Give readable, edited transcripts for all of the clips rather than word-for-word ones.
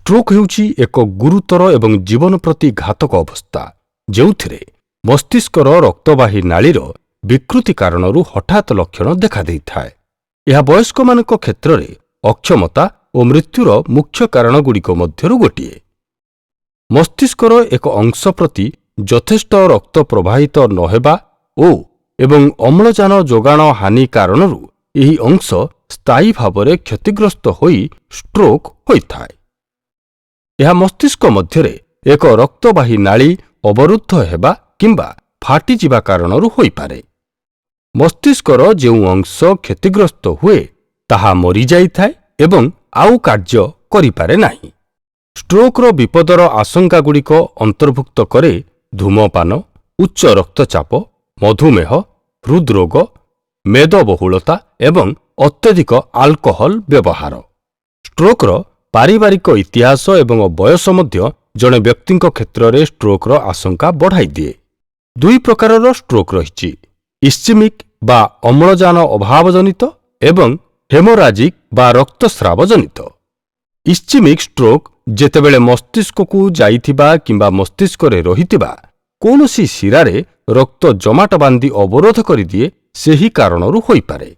Stroke ହେଉଛି ଏକ ଗୁରୁତର ଏବଂ ଜୀବନ ପ୍ରତି ଘାତକ ଅବସ୍ଥା ଯେଉଁଥିରେ ମସ୍ତିଷ୍କର ରକ୍ତବାହୀ ନାଳୀର ବିକୃତି କାରଣରୁ ହଠାତ୍ ଲକ୍ଷଣ ଦେଖାଦେଇଥାଏ। ଏହା ବୟସ୍କମାନଙ୍କ କ୍ଷେତ୍ରରେ ଅକ୍ଷମତା ଓ ମୃତ୍ୟୁର ମୁଖ୍ୟ କାରଣଗୁଡ଼ିକ ମଧ୍ୟରୁ ଗୋଟିଏ। ମସ୍ତିଷ୍କର ଏକ ଅଂଶ ପ୍ରତି ଯଥେଷ୍ଟ ରକ୍ତ ପ୍ରବାହିତ ନ ହେବା ଏବଂ ଅମ୍ଳଜାନ ଯୋଗାଣ ହାନି କାରଣରୁ ଏହି ଅଂଶ ସ୍ଥାୟୀ ଭାବରେ କ୍ଷତିଗ୍ରସ୍ତ ହୋଇ ଷ୍ଟ୍ରୋକ୍ ହୋଇଥାଏ। ଏହା ମସ୍ତିଷ୍କ ମଧ୍ୟରେ ଏକ ରକ୍ତବାହୀ ନାଳୀ ଅବରୁଦ୍ଧ ହେବା କିମ୍ବା ଫାଟିଯିବା କାରଣରୁ ହୋଇପାରେ। ମସ୍ତିଷ୍କର ଯେଉଁ ଅଂଶ କ୍ଷତିଗ୍ରସ୍ତ ହୁଏ ତାହା ମରିଯାଇଥାଏ ଏବଂ ଆଉ କାର୍ଯ୍ୟ କରିପାରେ ନାହିଁ। ଷ୍ଟ୍ରୋକ୍ର ବିପଦର ଆଶଙ୍କାଗୁଡ଼ିକ ଅନ୍ତର୍ଭୁକ୍ତ କରେ ଧୂମପାନ, ଉଚ୍ଚ ରକ୍ତଚାପ, ମଧୁମେହ, ହୃଦ୍ରୋଗ, ମେଦବହୁଳତା ଏବଂ ଅତ୍ୟଧିକ ଆଲକୋହଲ ବ୍ୟବହାର। ଷ୍ଟ୍ରୋକ୍ର ପାରିବାରିକ ଇତିହାସ ଏବଂ ବୟସ ମଧ୍ୟ ଜଣେ ବ୍ୟକ୍ତିଙ୍କ କ୍ଷେତ୍ରରେ ଷ୍ଟ୍ରୋକ୍ର ଆଶଙ୍କା ବଢ଼ାଇଦିଏ। ଦୁଇ ପ୍ରକାରର ଷ୍ଟ୍ରୋକ୍ ରହିଛି, ଇସ୍କେମିକ୍ ବା ଅମ୍ଳଜାନ ଅଭାବଜନିତ ଏବଂ ହେମୋରାଜିକ୍ ବା ରକ୍ତସ୍ରାବଜନିତ। ଇସ୍କେମିକ୍ ଷ୍ଟ୍ରୋକ୍ ଯେତେବେଳେ ମସ୍ତିଷ୍କକୁ ଯାଇଥିବା କିମ୍ବା ମସ୍ତିଷ୍କରେ ରହିଥିବା କୌଣସି ଶିରାରେ ରକ୍ତ ଜମାଟ ବାନ୍ଧି ଅବରୋଧ କରିଦିଏ ସେହି କାରଣରୁ ହୋଇପାରେ।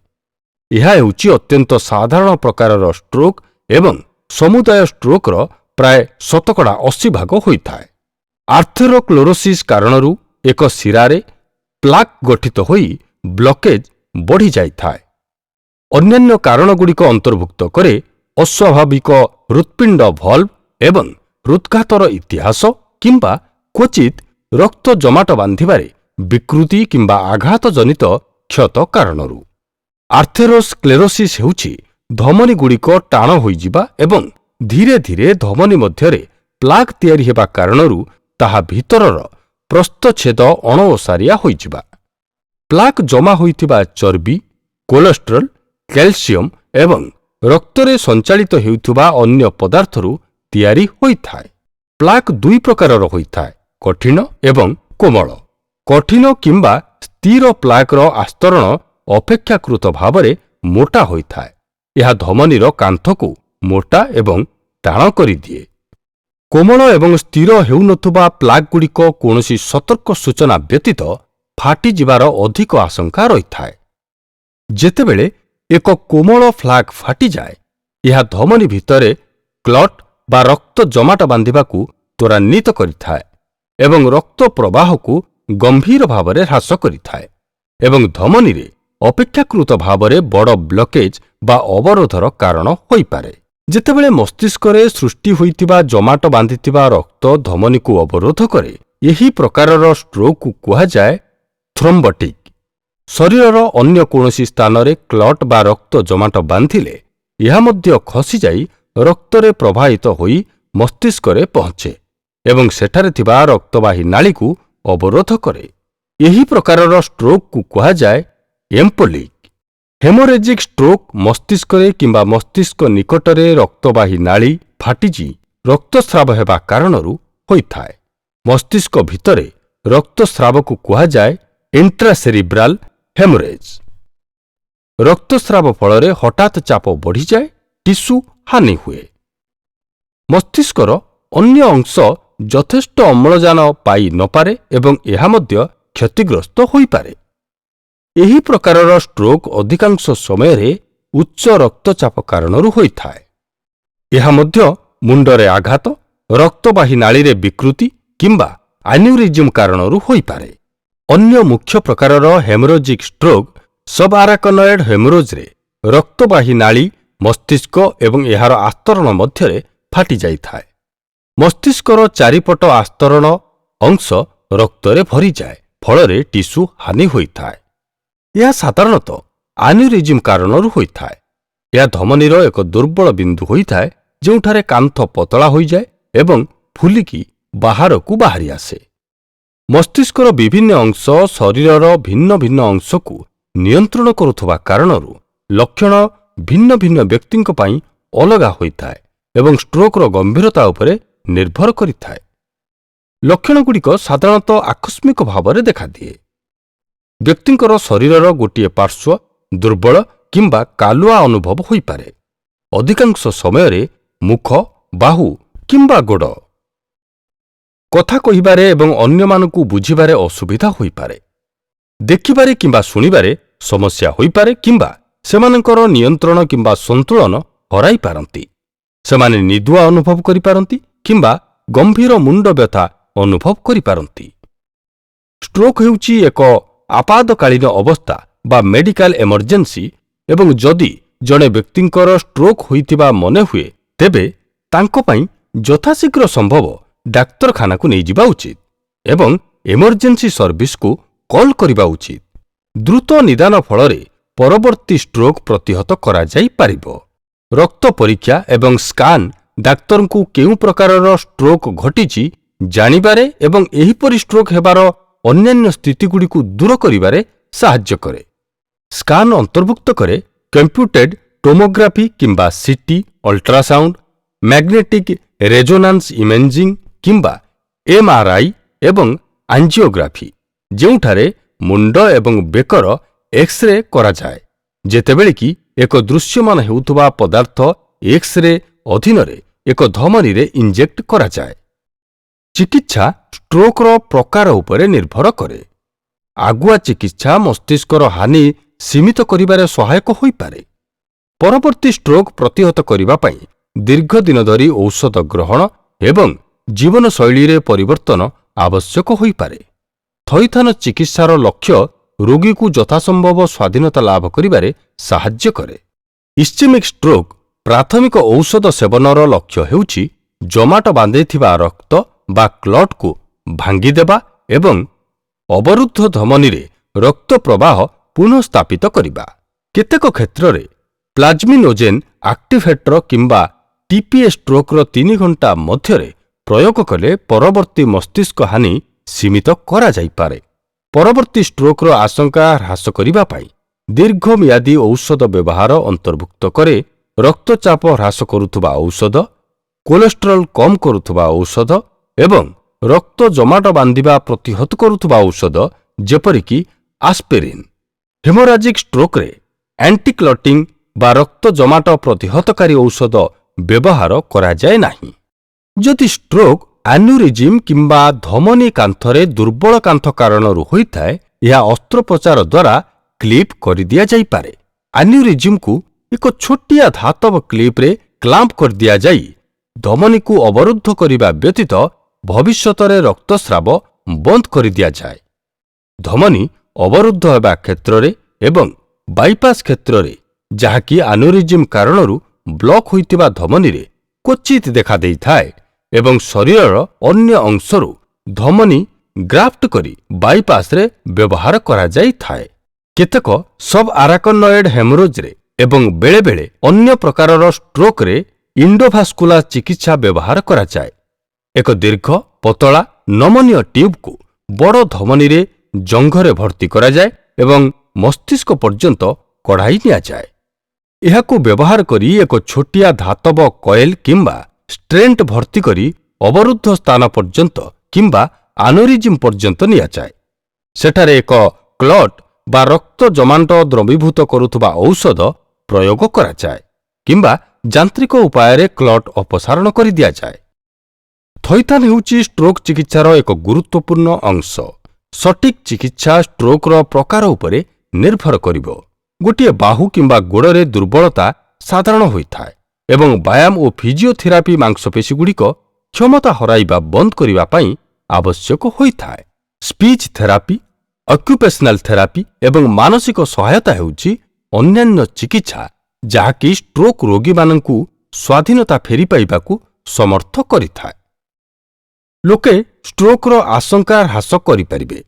ଏହା ହେଉଛି ଅତ୍ୟନ୍ତ ସାଧାରଣ ପ୍ରକାରର ଷ୍ଟ୍ରୋକ୍ ଏବଂ ସମୁଦାୟ ଷ୍ଟ୍ରୋକ୍ର ପ୍ରାୟ 80% ହୋଇଥାଏ। ଆର୍ଥେରୋକ୍ଲୋରୋସିସ୍ କାରଣରୁ ଏକ ଶିରାରେ ପ୍ଲାକ୍ ଗଠିତ ହୋଇ ବ୍ଲକେଜ୍ ବଢ଼ିଯାଇଥାଏ। ଅନ୍ୟାନ୍ୟ କାରଣଗୁଡ଼ିକ ଅନ୍ତର୍ଭୁକ୍ତ କରେ ଅସ୍ୱାଭାବିକ ହୃତ୍ପିଣ୍ଡ ଭଲ୍ଭ ଏବଂ ହୃଦ୍ଘାତର ଇତିହାସ କିମ୍ବା କ୍ୱଚିତ୍ ରକ୍ତ ଜମାଟ ବାନ୍ଧିବାରେ ବିକୃତି କିମ୍ବା ଆଘାତଜନିତ କ୍ଷତ କାରଣରୁ। ଆର୍ଥେରୋସ୍କ୍ଲେରୋସିସ୍ ହେଉଛି ଧମନୀଗୁଡ଼ିକ ଟାଣ ହୋଇଯିବା ଏବଂ ଧୀରେ ଧୀରେ ଧମନୀ ମଧ୍ୟରେ ପ୍ଲାକ୍ ତିଆରି ହେବା କାରଣରୁ ତାହା ଭିତରର ପ୍ରସ୍ଥଚ୍ଛେଦ ଅଣଓସାରିଆ ହୋଇଯିବା। ପ୍ଲାକ୍ ଜମା ହୋଇଥିବା ଚର୍ବି, କୋଲେଷ୍ଟ୍ରଲ୍, କ୍ୟାଲସିୟମ୍ ଏବଂ ରକ୍ତରେ ସଞ୍ଚାଳିତ ହେଉଥିବା ଅନ୍ୟ ପଦାର୍ଥରୁ ତିଆରି ହୋଇଥାଏ। ପ୍ଲାକ୍ ଦୁଇ ପ୍ରକାରର ହୋଇଥାଏ, କଠିନ ଏବଂ କୋମଳ। କଠିନ କିମ୍ବା ସ୍ଥିର ପ୍ଲାକ୍ର ଆସ୍ତରଣ ଅପେକ୍ଷାକୃତ ଭାବରେ ମୋଟା ହୋଇଥାଏ। ଏହା ଧମନୀର କାନ୍ଥକୁ ମୋଟା ଏବଂ ଟାଣ କରିଦିଏ। କୋମଳ ଏବଂ ସ୍ଥିର ହେଉନଥିବା ପ୍ଲାକ୍ଗୁଡ଼ିକ କୌଣସି ସତର୍କ ସୂଚନା ବ୍ୟତୀତ ଫାଟିଯିବାର ଅଧିକ ଆଶଙ୍କା ରହିଥାଏ। ଯେତେବେଳେ ଏକ କୋମଳ ପ୍ଲାକ୍ ଫାଟିଯାଏ, ଏହା ଧମନୀ ଭିତରେ କ୍ଲଟ୍ ବା ରକ୍ତ ଜମାଟ ବାନ୍ଧିବାକୁ ତ୍ୱରାନ୍ୱିତ କରିଥାଏ ଏବଂ ରକ୍ତ ପ୍ରବାହକୁ ଗମ୍ଭୀର ଭାବରେ ହ୍ରାସ କରିଥାଏ ଏବଂ ଧମନୀରେ ଅପେକ୍ଷାକୃତ ଭାବରେ ବଡ଼ ବ୍ଲକେଜ୍ ବା ଅବରୋଧର କାରଣ ହୋଇପାରେ। ଯେତେବେଳେ ମସ୍ତିଷ୍କରେ ସୃଷ୍ଟି ହୋଇଥିବା ଜମାଟ ବାନ୍ଧିଥିବା ରକ୍ତ ଧମନୀକୁ ଅବରୋଧ କରେ, ଏହି ପ୍ରକାରର ଷ୍ଟ୍ରୋକ୍କୁ କୁହାଯାଏ ଥ୍ରୋମ୍ବୋଟିକ୍। ଶରୀରର ଅନ୍ୟ କୌଣସି ସ୍ଥାନରେ କ୍ଲଟ୍ ବା ରକ୍ତ ଜମାଟ ବାନ୍ଧିଲେ ଏହା ମଧ୍ୟ ଖସିଯାଇ ରକ୍ତରେ ପ୍ରବାହିତ ହୋଇ ମସ୍ତିଷ୍କରେ ପହଞ୍ଚେ ଏବଂ ସେଠାରେ ଥିବା ରକ୍ତବାହୀ ନାଳୀକୁ ଅବରୋଧ କରେ। ଏହି ପ୍ରକାରର ଷ୍ଟ୍ରୋକ୍କୁ କୁହାଯାଏ ଏମ୍ବୋଲିକ୍। ହେମୋରେଜିକ୍ ଷ୍ଟ୍ରୋକ୍ ମସ୍ତିଷ୍କରେ କିମ୍ବା ମସ୍ତିଷ୍କ ନିକଟରେ ରକ୍ତବାହୀ ନାଳୀ ଫାଟିଜି ରକ୍ତସ୍ରାବ ହେବା କାରଣରୁ ହୋଇଥାଏ। ମସ୍ତିଷ୍କ ଭିତରେ ରକ୍ତସ୍ରାବକୁ କୁହାଯାଏ ଇଣ୍ଟ୍ରାସେରିବ୍ରାଲ୍ ହେମୋରେଜ୍। ରକ୍ତସ୍ରାବ ଫଳରେ ହଠାତ୍ ଚାପ ବଢ଼ିଯାଏ, ଟିସ୍ୟୁ ହାନି ହୁଏ। ମସ୍ତିଷ୍କର ଅନ୍ୟ ଅଂଶ ଯଥେଷ୍ଟ ଅମ୍ଳଜାନ ପାଇ ନପାରେ ଏବଂ ଏହା ମଧ୍ୟ କ୍ଷତିଗ୍ରସ୍ତ ହୋଇପାରେ। ଏହି ପ୍ରକାରର ଷ୍ଟ୍ରୋକ୍ ଅଧିକାଂଶ ସମୟରେ ଉଚ୍ଚ ରକ୍ତଚାପ କାରଣରୁ ହୋଇଥାଏ। ଏହା ମଧ୍ୟ ମୁଣ୍ଡରେ ଆଘାତ, ରକ୍ତବାହୀ ନାଳୀରେ ବିକୃତି କିମ୍ବା ଆନ୍ୟୁରିଜିମ୍ କାରଣରୁ ହୋଇପାରେ। ଅନ୍ୟ ମୁଖ୍ୟ ପ୍ରକାରର ହେମୋରେଜିକ୍ ଷ୍ଟ୍ରୋକ୍ ସବ୍ଆରାକନଏଡ୍ ହେମୋରେଜ୍ରେ ରକ୍ତବାହୀ ନାଳୀ ମସ୍ତିଷ୍କ ଏବଂ ଏହାର ଆସ୍ତରଣ ମଧ୍ୟରେ ଫାଟିଯାଇଥାଏ। ମସ୍ତିଷ୍କର ଚାରିପଟ ଆସ୍ତରଣ ଅଂଶ ରକ୍ତରେ ଭରିଯାଏ, ଫଳରେ ଟିସ୍ୟୁ ହାନି ହୋଇଥାଏ। ଏହା ସାଧାରଣତଃ ଆନ୍ୟୁରିଜିମ୍ କାରଣରୁ ହୋଇଥାଏ। ଏହା ଧମନୀର ଏକ ଦୁର୍ବଳ ବିନ୍ଦୁ ହୋଇଥାଏ ଯେଉଁଠାରେ କାନ୍ଥ ପତଳା ହୋଇଯାଏ ଏବଂ ଫୁଲିକି ବାହାରକୁ ବାହାରି ଆସେ। ମସ୍ତିଷ୍କର ବିଭିନ୍ନ ଅଂଶ ଶରୀରର ଭିନ୍ନ ଭିନ୍ନ ଅଂଶକୁ ନିୟନ୍ତ୍ରଣ କରୁଥିବା କାରଣରୁ ଲକ୍ଷଣ ଭିନ୍ନ ଭିନ୍ନ ବ୍ୟକ୍ତିଙ୍କ ପାଇଁ ଅଲଗା ହୋଇଥାଏ ଏବଂ ଷ୍ଟ୍ରୋକ୍ର ଗମ୍ଭୀରତା ଉପରେ ନିର୍ଭର କରିଥାଏ। ଲକ୍ଷଣଗୁଡ଼ିକ ସାଧାରଣତଃ ଆକସ୍ମିକ ଭାବରେ ଦେଖାଦିଏ। ବ୍ୟକ୍ତିଙ୍କର ଶରୀରର ଗୋଟିଏ ପାର୍ଶ୍ୱ ଦୁର୍ବଳ କିମ୍ବା କାଲୁଆ ଅନୁଭବ ହୋଇପାରେ। ଅଧିକାଂଶ ସମୟରେ ମୁଖ, ବାହୁ କିମ୍ବା ଗୋଡ଼। କଥା କହିବାରେ ଏବଂ ଅନ୍ୟମାନଙ୍କୁ ବୁଝିବାରେ ଅସୁବିଧା ହୋଇପାରେ। ଦେଖିବାରେ କିମ୍ବା ଶୁଣିବାରେ ସମସ୍ୟା ହୋଇପାରେ କିମ୍ବା ସେମାନଙ୍କର ନିୟନ୍ତ୍ରଣ କିମ୍ବା ସନ୍ତୁଳନ ହରାଇ ପାରନ୍ତି। ସେମାନେ ନିଦୁଆ ଅନୁଭବ କରିପାରନ୍ତି କିମ୍ବା ଗମ୍ଭୀର ମୁଣ୍ଡ ବ୍ୟଥା ଅନୁଭବ କରିପାରନ୍ତି। ଷ୍ଟ୍ରୋକ୍ ହେଉଛି ଏକ ଆପାତକାଳୀନ ଅବସ୍ଥା ବା ମେଡିକାଲ ଏମର୍ଜେନ୍ସି ଏବଂ ଯଦି ଜଣେ ବ୍ୟକ୍ତିଙ୍କର ଷ୍ଟ୍ରୋକ୍ ହୋଇଥିବା ମନେହୁଏ ତେବେ ତାଙ୍କ ପାଇଁ ଯଥାଶୀଘ୍ର ସମ୍ଭବ ଡାକ୍ତରଖାନାକୁ ନେଇଯିବା ଉଚିତ ଏବଂ ଏମର୍ଜେନ୍ସି ସର୍ଭିସକୁ କଲ୍ କରିବା ଉଚିତ। ଦ୍ରୁତ ନିଦାନ ଫଳରେ ପରବର୍ତ୍ତୀ ଷ୍ଟ୍ରୋକ୍ ପ୍ରତିହତ କରାଯାଇପାରିବ। ରକ୍ତ ପରୀକ୍ଷା ଏବଂ ସ୍କାନ୍ ଡାକ୍ତରଙ୍କୁ କେଉଁ ପ୍ରକାରର ଷ୍ଟ୍ରୋକ୍ ଘଟିଛି ଜାଣିବାରେ ଏବଂ ଏହିପରି ଷ୍ଟ୍ରୋକ୍ ହେବାର ଅନ୍ୟାନ୍ୟ ସ୍ଥିତିଗୁଡ଼ିକୁ ଦୂର କରିବାରେ ସାହାଯ୍ୟ କରେ। ସ୍କାନ୍ ଅନ୍ତର୍ଭୁକ୍ତ କରେ କମ୍ପ୍ୟୁଟେଡ୍ ଟୋମୋଗ୍ରାଫି କିମ୍ବା CT, ultrasound, magnetic resonance imaging କିମ୍ବା ଏମ୍ଆର୍ଆଇ ଏବଂ ଆଞ୍ଜିଓଗ୍ରାଫି, ଯେଉଁଠାରେ ମୁଣ୍ଡ ଏବଂ ବେକର ଏକ୍ସ-ରେ କରାଯାଏ, ଯେତେବେଳେ କି ଏକ ଦୃଶ୍ୟମାନ ହେଉଥିବା ପଦାର୍ଥ ଏକ୍ସ-ରେ ଅଧୀନରେ ଏକ ଧମନୀରେ ଇଞ୍ଜେକ୍ଟ କରାଯାଏ। ଚିକିତ୍ସା ଷ୍ଟ୍ରୋକ୍ର ପ୍ରକାର ଉପରେ ନିର୍ଭର କରେ। ଆଗୁଆ ଚିକିତ୍ସା ମସ୍ତିଷ୍କର ହାନି ସୀମିତ କରିବାରେ ସହାୟକ ହୋଇପାରେ। ପରବର୍ତ୍ତୀ ଷ୍ଟ୍ରୋକ୍ ପ୍ରତିହତ କରିବା ପାଇଁ ଦୀର୍ଘ ଦିନ ଧରି ଔଷଧ ଗ୍ରହଣ ଏବଂ ଜୀବନଶୈଳୀରେ ପରିବର୍ତ୍ତନ ଆବଶ୍ୟକ ହୋଇପାରେ। ଥଇଥାନ ଚିକିତ୍ସାର ଲକ୍ଷ୍ୟ ରୋଗୀକୁ ଯଥାସମ୍ଭବ ସ୍ୱାଧୀନତା ଲାଭ କରିବାରେ ସାହାଯ୍ୟ କରେ। ଇସ୍କେମିକ୍ ଷ୍ଟ୍ରୋକ୍ ପ୍ରାଥମିକ ଔଷଧ ସେବନର ଲକ୍ଷ୍ୟ ହେଉଛି ଜମାଟ ବାନ୍ଧିଥିବା ରକ୍ତ ବା କ୍ଲଟ୍କୁ ଭାଙ୍ଗିଦେବା ଏବଂ ଅବରୁଦ୍ଧ ଧମନୀରେ ରକ୍ତ ପ୍ରବାହ ପୁନଃସ୍ଥାପିତ କରିବା। କେତେକ କ୍ଷେତ୍ରରେ ପ୍ଲାଜମିନୋଜେନ୍ ଆକ୍ଟିଭେଟର କିମ୍ବା ଟିପିଏ ଷ୍ଟ୍ରୋକ୍ର 3 ଘଣ୍ଟା ମଧ୍ୟରେ ପ୍ରୟୋଗ କଲେ ପରବର୍ତ୍ତୀ ମସ୍ତିଷ୍କ ହାନି ସୀମିତ କରାଯାଇପାରେ। ପରବର୍ତ୍ତୀ ଷ୍ଟ୍ରୋକ୍ର ଆଶଙ୍କା ହ୍ରାସ କରିବା ପାଇଁ ଦୀର୍ଘମିଆଦୀ ଔଷଧ ବ୍ୟବହାର ଅନ୍ତର୍ଭୁକ୍ତ କରେ ରକ୍ତଚାପ ହ୍ରାସ କରୁଥିବା ଔଷଧ, କୋଲେଷ୍ଟ୍ରଲ୍ କମ୍ କରୁଥିବା ଔଷଧ ଏବଂ ରକ୍ତ ଜମାଟ ବାନ୍ଧିବା ପ୍ରତିହତ କରୁଥିବା ଔଷଧ ଯେପରିକି ଆସ୍ପିରିନ୍। ହେମୋରାଜିକ୍ ଷ୍ଟ୍ରୋକ୍ରେ ଆଣ୍ଟିକ୍ଲଟିଂ ବା ରକ୍ତ ଜମାଟ ପ୍ରତିହତକାରୀ ଔଷଧ ବ୍ୟବହାର କରାଯାଏ ନାହିଁ। ଯଦି ଷ୍ଟ୍ରୋକ୍ ଆନ୍ୟୁରିଜିମ୍ କିମ୍ବା ଧମନୀ କାନ୍ଥରେ ଦୁର୍ବଳ କାନ୍ଥ କାରଣରୁ ହୋଇଥାଏ, ଏହା ଅସ୍ତ୍ରୋପଚାର ଦ୍ୱାରା କ୍ଲିପ୍ କରିଦିଆଯାଇପାରେ। ଆନ୍ୟୁରିଜିମ୍କୁ ଏକ ଛୋଟିଆ ଧାତବ କ୍ଲିପ୍ରେ କ୍ଲାମ୍ପ କରିଦିଆଯାଇ ଧମନୀକୁ ଅବରୁଦ୍ଧ କରିବା ବ୍ୟତୀତ ଭବିଷ୍ୟତରେ ରକ୍ତସ୍ରାବ ବନ୍ଦ କରିଦିଆଯାଏ। ଧମନୀ ଅବରୁଦ୍ଧ ହେବା କ୍ଷେତ୍ରରେ ଏବଂ ବାଇପାସ୍ କ୍ଷେତ୍ରରେ, ଯାହାକି ଆନ୍ୟୁରିଜିମ୍ କାରଣରୁ ବ୍ଲକ୍ ହୋଇଥିବା ଧମନୀରେ କ୍ୱଚିତ ଦେଖାଦେଇଥାଏ ଏବଂ ଶରୀରର ଅନ୍ୟ ଅଂଶରୁ ଧମନୀ ଗ୍ରାଫ୍ଟ କରି ବାଇପାସ୍ରେ ବ୍ୟବହାର କରାଯାଇଥାଏ। କେତେକ ସବଆରାକନଏଡ୍ ହେମୋରେଜ୍ରେ ଏବଂ ବେଳେବେଳେ ଅନ୍ୟ ପ୍ରକାରର ଷ୍ଟ୍ରୋକ୍ରେ ଇଣ୍ଡୋଭାସ୍କୁଲାର ଚିକିତ୍ସା ବ୍ୟବହାର କରାଯାଏ। ଏକ ଦୀର୍ଘ, ପତଳା, ନମନୀୟ ଟ୍ୟୁବ୍କୁ ବଡ଼ ଧମନୀରେ ଜଙ୍ଘରେ ଭର୍ତ୍ତି କରାଯାଏ ଏବଂ ମସ୍ତିଷ୍କ ପର୍ଯ୍ୟନ୍ତ କଢ଼ାଇ ନିଆଯାଏ। ଏହାକୁ ବ୍ୟବହାର କରି ଏକ ଛୋଟିଆ ଧାତବ କଏଲ୍ କିମ୍ବା ଷ୍ଟ୍ରେଣ୍ଟ ଭର୍ତ୍ତି କରି ଅବରୁଦ୍ଧ ସ୍ଥାନ ପର୍ଯ୍ୟନ୍ତ କିମ୍ବା ଆନ୍ୟୁରିଜିମ୍ ପର୍ଯ୍ୟନ୍ତ ନିଆଯାଏ। ସେଠାରେ ଏକ କ୍ଲଟ୍ ବା ରକ୍ତ ଜମାଟ ଦ୍ରବୀଭୂତ କରୁଥିବା ଔଷଧ ପ୍ରୟୋଗ କରାଯାଏ କିମ୍ବା ଯାନ୍ତ୍ରିକ ଉପାୟରେ କ୍ଲଟ୍ ଅପସାରଣ କରିଦିଆଯାଏ। ଥଇଥାନ ହେଉଛି ଷ୍ଟ୍ରୋକ୍ ଚିକିତ୍ସାର ଏକ ଗୁରୁତ୍ୱପୂର୍ଣ୍ଣ ଅଂଶ। ସଠିକ୍ ଚିକିତ୍ସା ଷ୍ଟ୍ରୋକ୍ର ପ୍ରକାର ଉପରେ ନିର୍ଭର କରିବ। ଗୋଟିଏ ବାହୁ କିମ୍ବା ଗୋଡ଼ରେ ଦୁର୍ବଳତା ସାଧାରଣ ହୋଇଥାଏ ଏବଂ ବ୍ୟାୟାମ ଓ ଫିଜିଓଥେରାପି ମାଂସପେଶୀଗୁଡ଼ିକ କ୍ଷମତା ହରାଇବା ବନ୍ଦ କରିବା ପାଇଁ ଆବଶ୍ୟକ ହୋଇଥାଏ। ସ୍ପିଚ୍ ଥେରାପି, ଅକ୍ୟୁପେସନାଲ ଥେରାପି ଏବଂ ମାନସିକ ସହାୟତା ହେଉଛି ଅନ୍ୟାନ୍ୟ ଚିକିତ୍ସା ଯାହାକି ଷ୍ଟ୍ରୋକ୍ ରୋଗୀମାନଙ୍କୁ ସ୍ୱାଧୀନତା ଫେରିପାଇବାକୁ ସମର୍ଥ କରିଥାଏ। ଲୋକେ ଷ୍ଟ୍ରୋକ୍ର ଆଶଙ୍କା ହ୍ରାସ କରିପାରିବେ।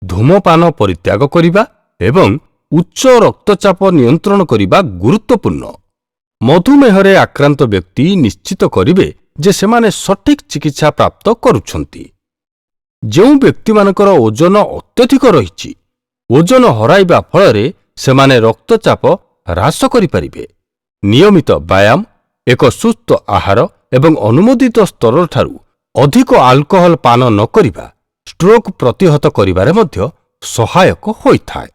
ଧୂମପାନ ପରିତ୍ୟାଗ କରିବା ଏବଂ ଉଚ୍ଚ ରକ୍ତଚାପ ନିୟନ୍ତ୍ରଣ କରିବା ଗୁରୁତ୍ୱପୂର୍ଣ୍ଣ। ମଧୁମେହରେ ଆକ୍ରାନ୍ତ ବ୍ୟକ୍ତି ନିଶ୍ଚିତ କରିବେ ଯେ ସେମାନେ ସଠିକ୍ ଚିକିତ୍ସା ପ୍ରାପ୍ତ କରୁଛନ୍ତି। ଯେଉଁ ବ୍ୟକ୍ତିମାନଙ୍କର ଓଜନ ଅତ୍ୟଧିକ ରହିଛି, ଓଜନ ହରାଇବା ଫଳରେ ସେମାନେ ରକ୍ତଚାପ ହ୍ରାସ କରିପାରିବେ। ନିୟମିତ ବ୍ୟାୟାମ, ଏକ ସୁସ୍ଥ ଆହାର ଏବଂ ଅନୁମୋଦିତ ସ୍ତରଠାରୁ ଅଧିକ ଆଲକୋହଲ ପାନ ନ କରିବା ଷ୍ଟ୍ରୋକ୍ ପ୍ରତିହତ କରିବାରେ ମଧ୍ୟ ସହାୟକ ହୋଇଥାଏ।